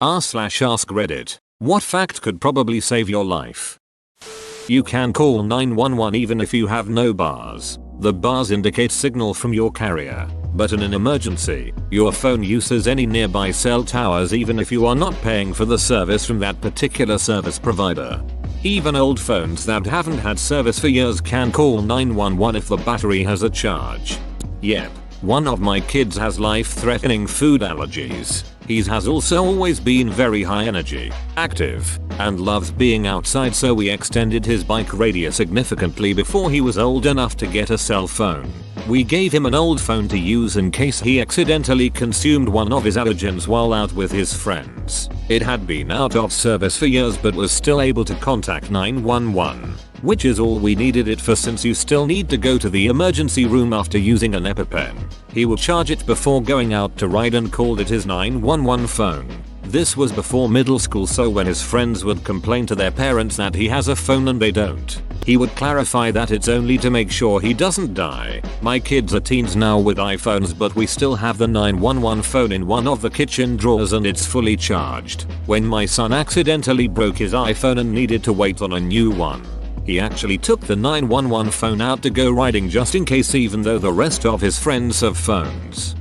r/ask Reddit. What fact could probably save your life? You can call 911 even if you have no bars. The bars indicate signal from your carrier, but in an emergency, your phone uses any nearby cell towers even if you are not paying for the service from that particular service provider. Even old phones that haven't had service for years can call 911 if the battery has a charge. Yep, one of my kids has life-threatening food allergies. He has also always been very high energy, active, and loves being outside, so we extended his bike radius significantly before he was old enough to get a cell phone. We gave him an old phone to use in case he accidentally consumed one of his allergens while out with his friends. It had been out of service for years but was still able to contact 911. Which is all we needed it for, since you still need to go to the emergency room after using an EpiPen. He would charge it before going out to ride and called it his 911 phone. This was before middle school, so when his friends would complain to their parents that he has a phone and they don't, he would clarify that it's only to make sure he doesn't die. My kids are teens now with iPhones, but we still have the 911 phone in one of the kitchen drawers and it's fully charged. When my son accidentally broke his iPhone and needed to wait on a new one, he actually took the 911 phone out to go riding just in case, even though the rest of his friends have phones.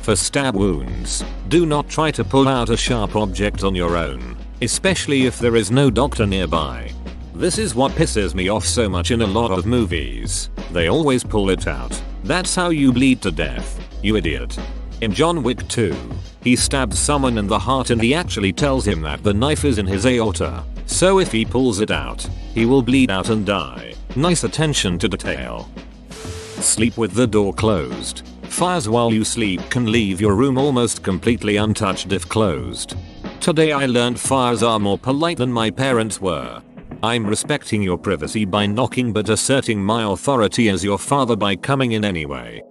For stab wounds, do not try to pull out a sharp object on your own, especially if there is no doctor nearby. This is what pisses me off so much in a lot of movies. They always pull it out. That's how you bleed to death, you idiot. In John Wick 2, he stabs someone in the heart and he actually tells him that the knife is in his aorta, so if he pulls it out, he will bleed out and die. Nice attention to detail. Sleep with the door closed. Fires while you sleep can leave your room almost completely untouched if closed. Today I learned fires are more polite than my parents were. I'm respecting your privacy by knocking but asserting my authority as your father by coming in anyway.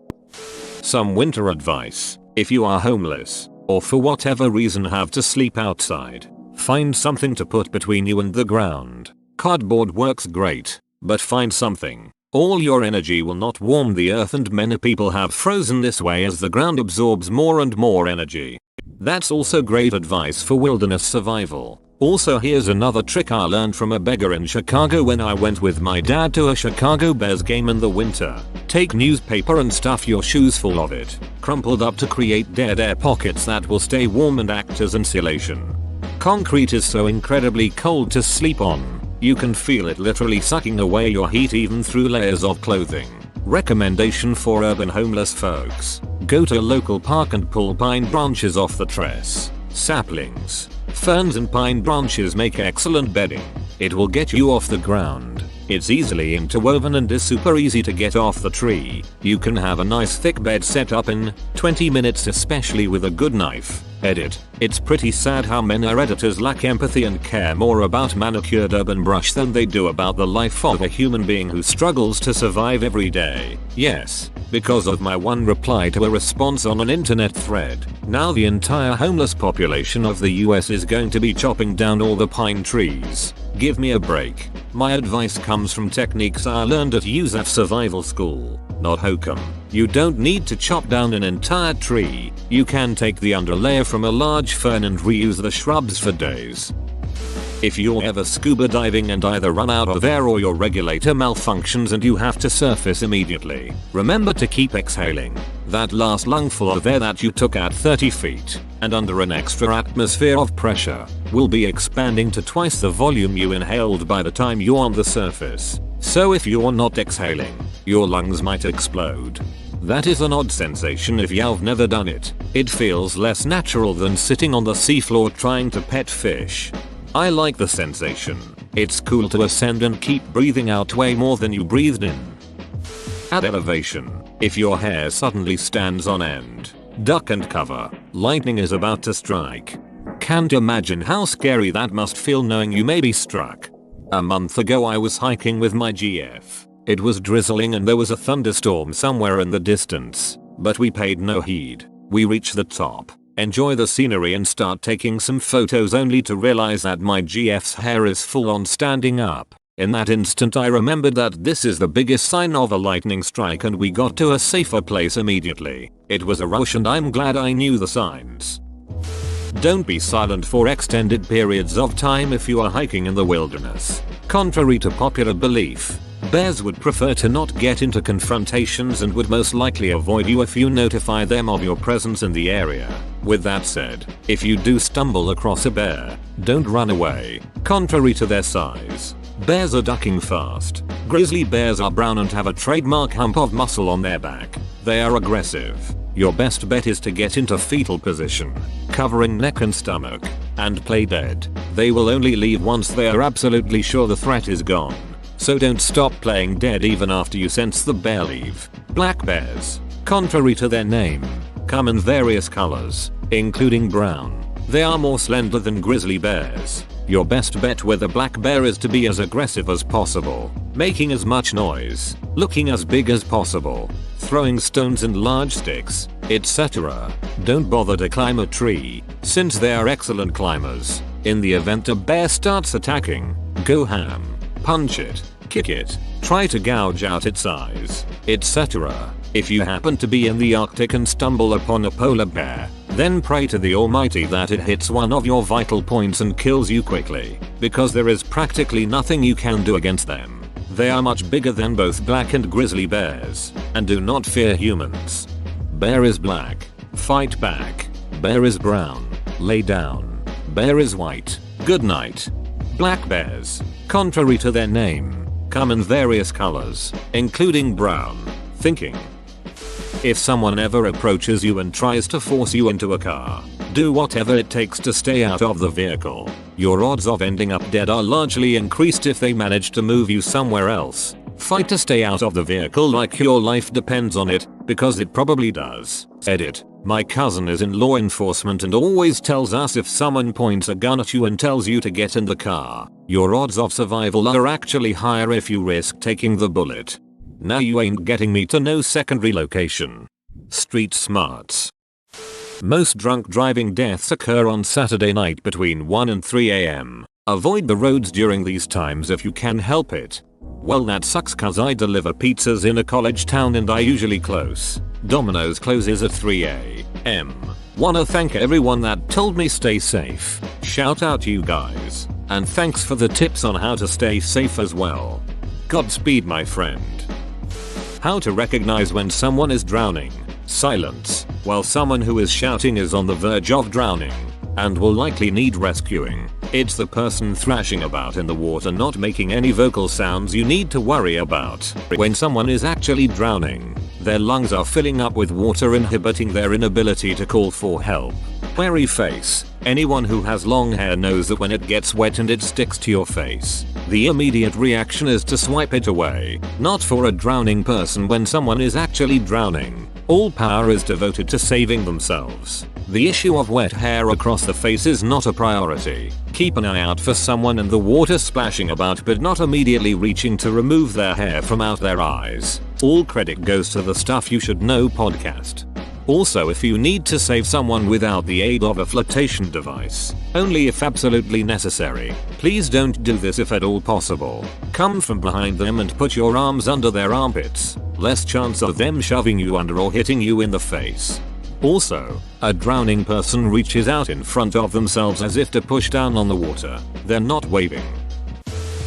Some winter advice: if you are homeless, or for whatever reason have to sleep outside, find something to put between you and the ground. Cardboard works great, but find something. All your energy will not warm the earth, and many people have frozen this way as the ground absorbs more and more energy. That's also great advice for wilderness survival. Also, here's another trick I learned from a beggar in Chicago when I went with my dad to a Chicago Bears game in the winter. Take newspaper and stuff your shoes full of it, crumpled up to create dead air pockets that will stay warm and act as insulation. Concrete is so incredibly cold to sleep on. You can feel it literally sucking away your heat even through layers of clothing. Recommendation for urban homeless folks: go to a local park and pull pine branches off the tress. Saplings, ferns and pine branches make excellent bedding. It will get you off the ground. It's easily interwoven and is super easy to get off the tree. You can have a nice thick bed set up in 20 minutes, especially with a good knife. Edit. It's pretty sad how many Redditors lack empathy and care more about manicured urban brush than they do about the life of a human being who struggles to survive every day. Yes, because of my one reply to a response on an internet thread, now the entire homeless population of the US is going to be chopping down all the pine trees. Give me a break. My advice comes from techniques I learned at USAF Survival School, not hokum. You don't need to chop down an entire tree. You can take the underlayer from a large fern and reuse the shrubs for days. If you're ever scuba diving and either run out of air or your regulator malfunctions and you have to surface immediately, remember to keep exhaling. That last lungful of air that you took at 30 feet, and under an extra atmosphere of pressure, will be expanding to twice the volume you inhaled by the time you're on the surface. So if you're not exhaling, your lungs might explode. That is an odd sensation if you've never done it. It feels less natural than sitting on the seafloor trying to pet fish. I like the sensation. It's cool to ascend and keep breathing out way more than you breathed in. At elevation, if your hair suddenly stands on end, duck and cover. Lightning is about to strike. Can't imagine how scary that must feel knowing you may be struck. A month ago I was hiking with my GF. It was drizzling and there was a thunderstorm somewhere in the distance, but we paid no heed. We reach the top, enjoy the scenery and start taking some photos, only to realize that my GF's hair is full on standing up. In that instant I remembered that this is the biggest sign of a lightning strike and we got to a safer place immediately. It was a rush and I'm glad I knew the signs. Don't be silent for extended periods of time if you are hiking in the wilderness. Contrary to popular belief, bears would prefer to not get into confrontations and would most likely avoid you if you notify them of your presence in the area. With that said, if you do stumble across a bear, don't run away. Contrary to their size, bears are ducking fast. Grizzly bears are brown and have a trademark hump of muscle on their back. They are aggressive. Your best bet is to get into fetal position, covering neck and stomach, and play dead. They will only leave once they are absolutely sure the threat is gone. So don't stop playing dead even after you sense the bear leave. Black bears, contrary to their name, come in various colors, including brown. They are more slender than grizzly bears. Your best bet with a black bear is to be as aggressive as possible, making as much noise, looking as big as possible, throwing stones and large sticks, etc. Don't bother to climb a tree, since they are excellent climbers. In the event a bear starts attacking, go ham. Punch it, kick it, try to gouge out its eyes, etc. If you happen to be in the Arctic and stumble upon a polar bear, then pray to the Almighty that it hits one of your vital points and kills you quickly, because there is practically nothing you can do against them. They are much bigger than both black and grizzly bears, and do not fear humans. Bear is black, fight back. Bear is brown, lay down. Bear is white, good night. Black bears, contrary to their name, come in various colors, including brown. Thinking. If someone ever approaches you and tries to force you into a car, do whatever it takes to stay out of the vehicle. Your odds of ending up dead are largely increased if they manage to move you somewhere else. Fight to stay out of the vehicle like your life depends on it, because it probably does. Edit. My cousin is in law enforcement and always tells us if someone points a gun at you and tells you to get in the car, your odds of survival are actually higher if you risk taking the bullet. Now you ain't getting me to no secondary location. Street smarts. Most drunk driving deaths occur on Saturday night between 1 and 3 am. Avoid the roads during these times if you can help it. Well, that sucks cause I deliver pizzas in a college town and I usually close. Domino's closes at 3 am. Wanna thank everyone that told me stay safe. Shout out you guys. And thanks for the tips on how to stay safe as well. Godspeed my friend. How to recognize when someone is drowning. Silence. While someone who is shouting is on the verge of drowning and will likely need rescuing, it's the person thrashing about in the water not making any vocal sounds you need to worry about. When someone is actually drowning, their lungs are filling up with water inhibiting their inability to call for help. Wary face. Anyone who has long hair knows that when it gets wet and it sticks to your face, the immediate reaction is to swipe it away. Not for a drowning person when someone is actually drowning. All power is devoted to saving themselves. The issue of wet hair across the face is not a priority. Keep an eye out for someone in the water splashing about but not immediately reaching to remove their hair from out their eyes. All credit goes to the Stuff You Should Know podcast. Also, if you need to save someone without the aid of a flotation device, only if absolutely necessary, please don't do this if at all possible. Come from behind them and put your arms under their armpits. Less chance of them shoving you under or hitting you in the face. Also, a drowning person reaches out in front of themselves as if to push down on the water. They're not waving.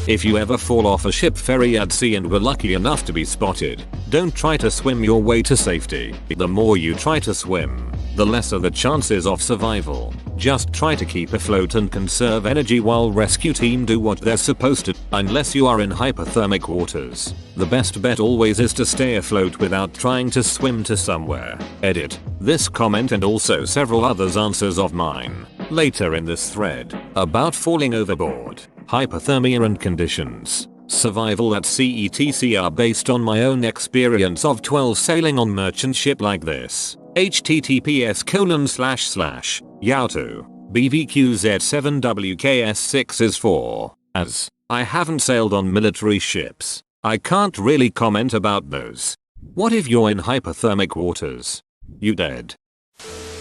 If you ever fall off a ship ferry at sea and were lucky enough to be spotted, don't try to swim your way to safety. The more you try to swim, the lesser the chances of survival. Just try to keep afloat and conserve energy while rescue team do what they're supposed to, unless you are in hypothermic waters. The best bet always is to stay afloat without trying to swim to somewhere. Edit. This comment and also several others answers of mine later in this thread about falling overboard, hypothermia and conditions. Survival at sea etc are based on my own experience of 12 sailing on merchant ship like this. https://yauto BVQZ7WKS6 is for, as I haven't sailed on military ships. I can't really comment about those. What if you're in hypothermic waters? You dead.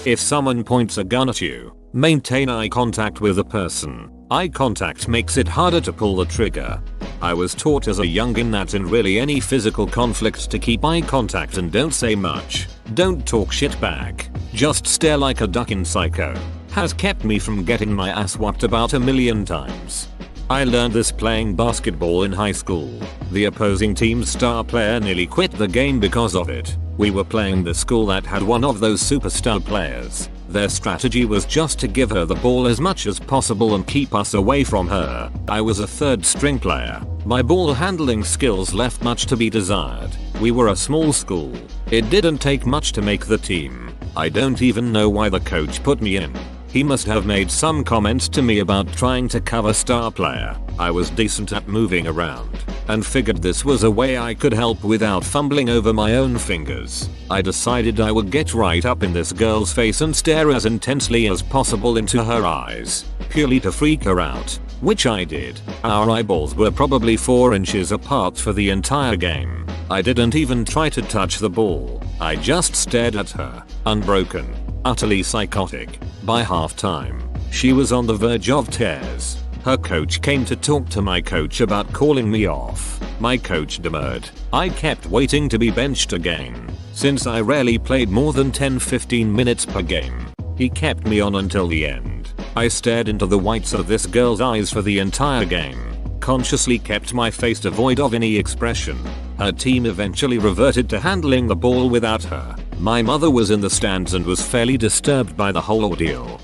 If someone points a gun at you, maintain eye contact with the person. Eye contact makes it harder to pull the trigger. I was taught as a youngin that in really any physical conflict to keep eye contact and don't say much. Don't talk shit back. Just stare like a duck in Psycho. has kept me from getting my ass whooped about a million times. I learned this playing basketball in high school. The opposing team's star player nearly quit the game because of it. We were playing the school that had one of those superstar players. Their strategy was just to give her the ball as much as possible and keep us away from her. I was a third string player. My ball handling skills left much to be desired. We were a small school. It didn't take much to make the team. I don't even know why the coach put me in. He must have made some comments to me about trying to cover star player. I was decent at moving around and figured this was a way I could help without fumbling over my own fingers. I decided I would get right up in this girl's face and stare as intensely as possible into her eyes, purely to freak her out, which I did. Our eyeballs were probably 4 inches apart for the entire game. I didn't even try to touch the ball. I just stared at her, unbroken, utterly psychotic. By halftime, she was on the verge of tears. Her coach came to talk to my coach about calling me off. My coach demurred. I kept waiting to be benched again. Since I rarely played more than 10-15 minutes per game, he kept me on until the end. I stared into the whites of this girl's eyes for the entire game, consciously kept my face devoid of any expression. Her team eventually reverted to handling the ball without her. My mother was in the stands and was fairly disturbed by the whole ordeal.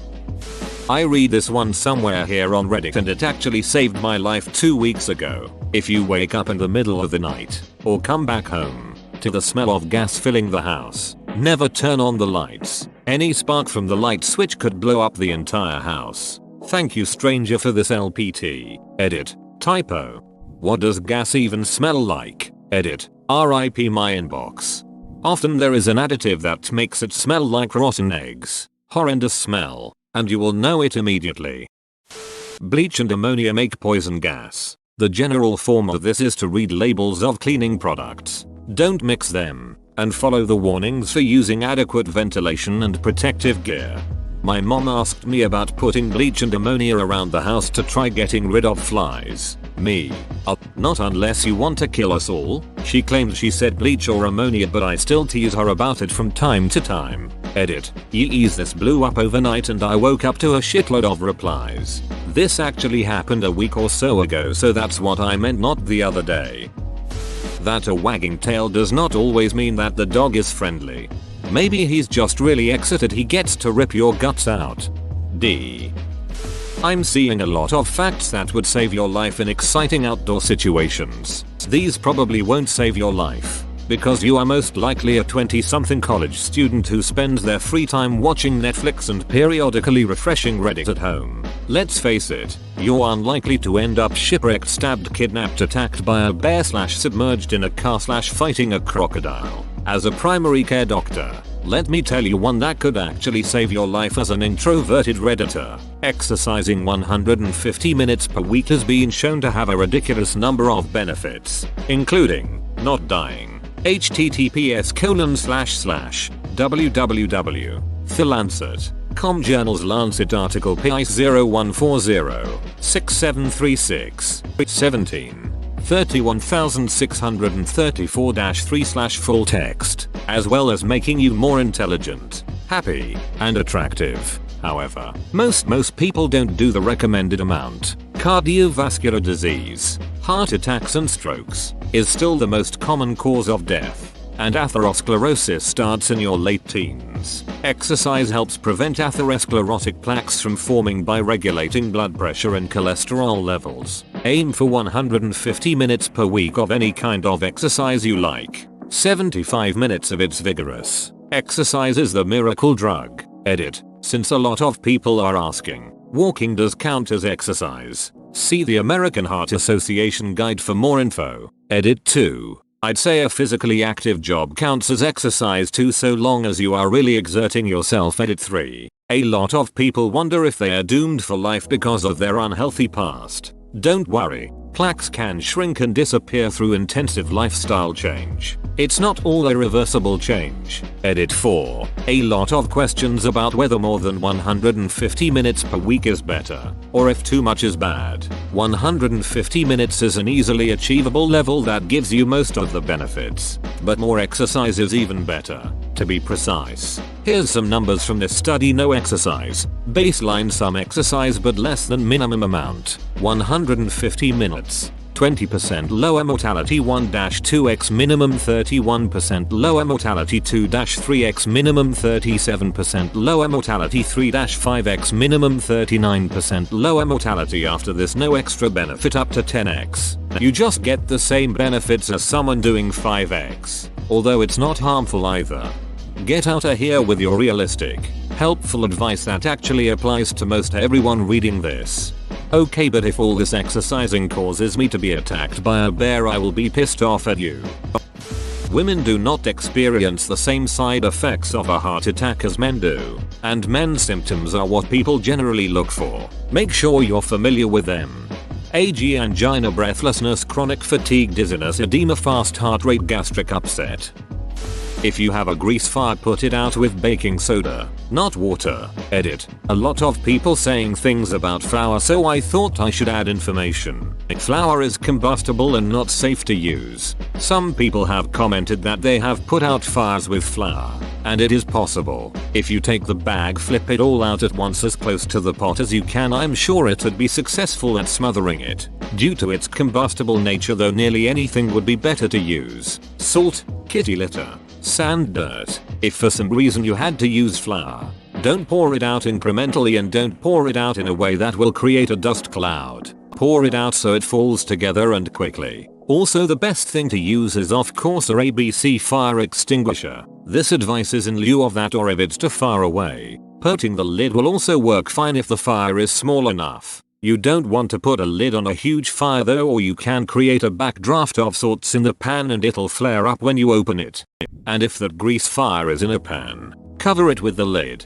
I read this one somewhere here on Reddit and it actually saved my life 2 weeks ago. If you wake up in the middle of the night or come back home to the smell of gas filling the house, never turn on the lights. Any spark from the light switch could blow up the entire house. Thank you stranger for this LPT. Edit. Typo. What does gas even smell like? Edit. RIP my inbox. Often there is an additive that makes it smell like rotten eggs. Horrendous smell, and you will know it immediately. Bleach and ammonia make poison gas. The general form of this is to read labels of cleaning products. Don't mix them, and follow the warnings for using adequate ventilation and protective gear. My mom asked me about putting bleach and ammonia around the house to try getting rid of flies. Me. Not unless you want to kill us all. She claimed she said bleach or ammonia, but I still tease her about it from time to time. Edit. Yeez, this blew up overnight and I woke up to a shitload of replies. This actually happened a week or so ago, so that's what I meant, not the other day. That a wagging tail does not always mean that the dog is friendly. Maybe he's just really excited he gets to rip your guts out. D. I'm seeing a lot of facts that would save your life in exciting outdoor situations. These probably won't save your life, because you are most likely a 20-something college student who spends their free time watching Netflix and periodically refreshing Reddit at home. Let's face it, you're unlikely to end up shipwrecked, stabbed, kidnapped, attacked by a bear / submerged in a car / fighting a crocodile. As a primary care doctor, let me tell you one that could actually save your life as an introverted Redditor. Exercising 150 minutes per week has been shown to have a ridiculous number of benefits, including not dying. https://www.thelancet.com journal's Lancet article PI 0140-6736 17 31634-3/full text, as well as making you more intelligent, happy, and attractive. However, most people don't do the recommended amount. Cardiovascular disease, heart attacks and strokes, is still the most common cause of death, and atherosclerosis starts in your late teens. Exercise helps prevent atherosclerotic plaques from forming by regulating blood pressure and cholesterol levels. Aim for 150 minutes per week of any kind of exercise you like. 75 minutes of it's vigorous. Exercise is the miracle drug. Edit. Since a lot of people are asking, walking does count as exercise. See the American Heart Association guide for more info. Edit 2. I'd say a physically active job counts as exercise too, so long as you are really exerting yourself. Edit 3. A lot of people wonder if they are doomed for life because of their unhealthy past. Don't worry, plaques can shrink and disappear through intensive lifestyle change. It's not all irreversible change. Edit 4. A lot of questions about whether more than 150 minutes per week is better, or if too much is bad. 150 minutes is an easily achievable level that gives you most of the benefits, but more exercise is even better. To be precise, here's some numbers from this study. No exercise. Baseline some exercise but less than minimum amount. 150 minutes. 20% lower mortality. 1-2x minimum. 31% lower mortality. 2-3x minimum. 37% lower mortality. 3-5x minimum. 39% lower mortality. After this, no extra benefit up to 10x. You just get the same benefits as someone doing 5x. Although it's not harmful either. Get out of here with your realistic, helpful advice that actually applies to most everyone reading this. Okay, but if all this exercising causes me to be attacked by a bear, I will be pissed off at you. Women do not experience the same side effects of a heart attack as men do, and men's symptoms are what people generally look for. Make sure you're familiar with them. AG, angina, breathlessness, chronic fatigue, dizziness, edema, fast heart rate, gastric upset. If you have a grease fire, put it out with baking soda, not water. Edit. A lot of people saying things about flour, so I thought I should add information. Flour is combustible and not safe to use. Some people have commented that they have put out fires with flour, and it is possible. If you take the bag, flip it all out at once as close to the pot as you can, I'm sure it would be successful at smothering it. Due to its combustible nature though, nearly anything would be better to use. Salt, kitty litter, sand, dirt. If for some reason you had to use flour, don't pour it out incrementally and don't pour it out in a way that will create a dust cloud. Pour it out so it falls together and quickly. Also, the best thing to use is of course a ABC fire extinguisher. This advice is in lieu of that, or if it's too far away, putting the lid will also work fine if the fire is small enough. You don't want to put a lid on a huge fire though, or you can create a backdraft of sorts in the pan and it'll flare up when you open it. And if that grease fire is in a pan, cover it with the lid.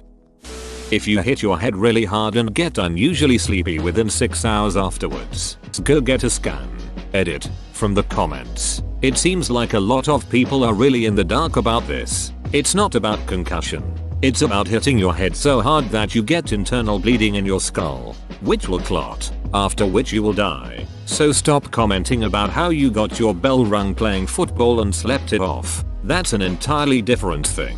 If you hit your head really hard and get unusually sleepy within 6 hours afterwards, go get a scan. Edit. From the comments, it seems like a lot of people are really in the dark about this. It's not about concussion. It's about hitting your head so hard that you get internal bleeding in your skull, which will clot, after which you will die. So stop commenting about how you got your bell rung playing football and slept it off. That's an entirely different thing.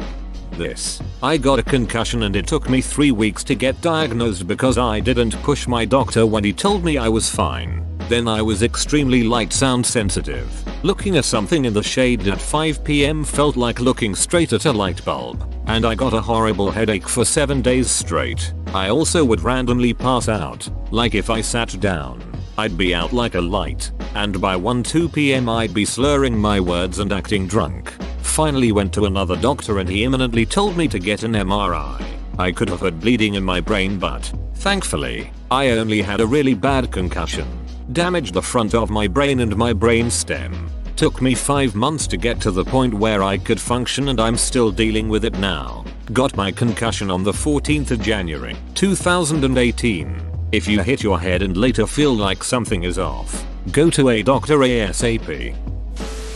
I got a concussion and it took me 3 weeks to get diagnosed because I didn't push my doctor when he told me I was fine. Then I was extremely light sound sensitive. Looking at something in the shade at 5 PM felt like looking straight at a light bulb. And I got a horrible headache for 7 days straight. I also would randomly pass out. Like if I sat down, I'd be out like a light. And by 1-2 PM I'd be slurring my words and acting drunk. Finally went to another doctor and he imminently told me to get an MRI. I could have had bleeding in my brain, but thankfully, I only had a really bad concussion. Damaged the front of my brain and my brain stem. Took me 5 months to get to the point where I could function, and I'm still dealing with it now. Got my concussion on the 14th of January, 2018. If you hit your head and later feel like something is off, go to a doctor ASAP.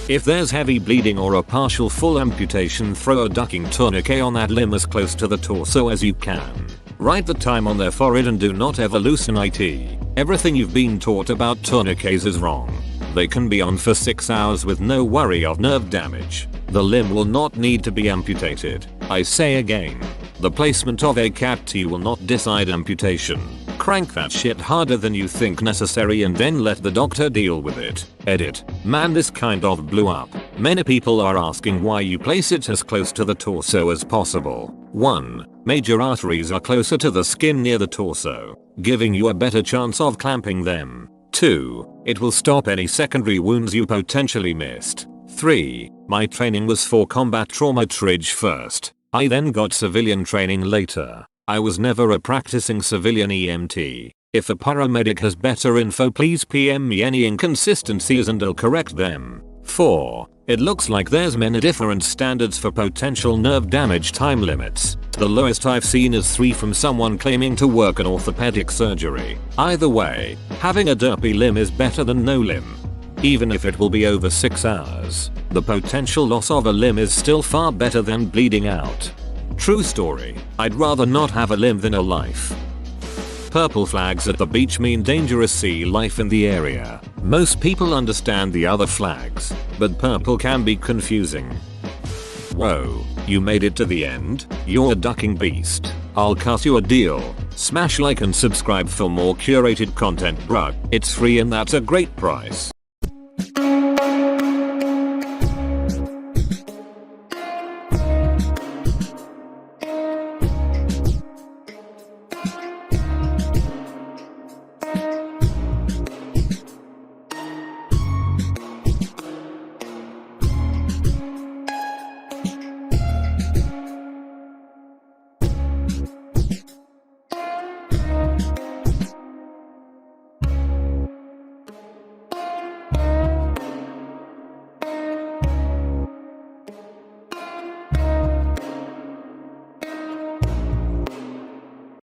If there's heavy bleeding or a partial full amputation, throw a ducking tourniquet on that limb as close to the torso as you can. Write the time on their forehead and do not ever loosen it. Everything you've been taught about tourniquets is wrong. They can be on for 6 hours with no worry of nerve damage. The limb will not need to be amputated. I say again, the placement of a CAT will not decide amputation. Crank that shit harder than you think necessary and then let the doctor deal with it. Edit. Man, this kind of blew up. Many people are asking why you place it as close to the torso as possible. 1. Major arteries are closer to the skin near the torso, giving you a better chance of clamping them. 2. It will stop any secondary wounds you potentially missed. 3. My training was for combat trauma triage first. I then got civilian training later. I was never a practicing civilian EMT. If a paramedic has better info, please PM me any inconsistencies and I'll correct them. 4. It looks like there's many different standards for potential nerve damage time limits. The lowest I've seen is 3 from someone claiming to work in orthopedic surgery. Either way, having a derpy limb is better than no limb. Even if it will be over 6 hours, the potential loss of a limb is still far better than bleeding out. True story, I'd rather not have a limb than a life. Purple flags at the beach mean dangerous sea life in the area. Most people understand the other flags, but purple can be confusing. Whoa, You made it to the end, you're a ducking beast. I'll cut you a deal. Smash like and subscribe for more curated content, bruh. It's free and that's a great price.